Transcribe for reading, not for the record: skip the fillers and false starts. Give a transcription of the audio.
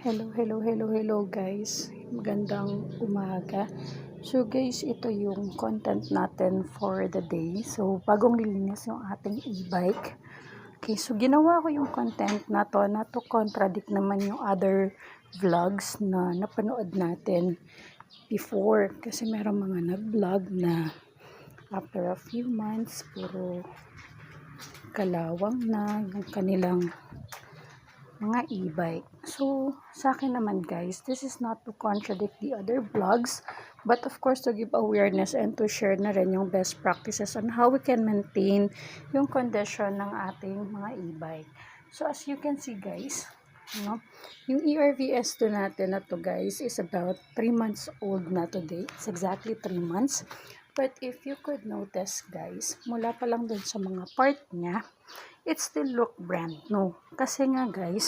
Hello guys. Magandang umaga. So guys, ito yung content natin for the day. So bagong lilinis yung ating e-bike. Okay, so ginawa ko yung content na to contradict naman yung other vlogs na napanood natin before. Kasi meron mga nag-vlog na after a few months, puro kalawang na yung kanilang mga e-bike. So, sa akin naman guys, this is not to contradict the other vlogs, but of course to give awareness and to share na rin yung best practices on how we can maintain yung condition ng ating mga e-bike. So, as you can see guys, yung ERVS to natin na to guys is about 3 months old na today. It's exactly 3 months. But if you could notice guys, mula pa lang dun sa mga part niya, it still look brand new. Kasi nga guys,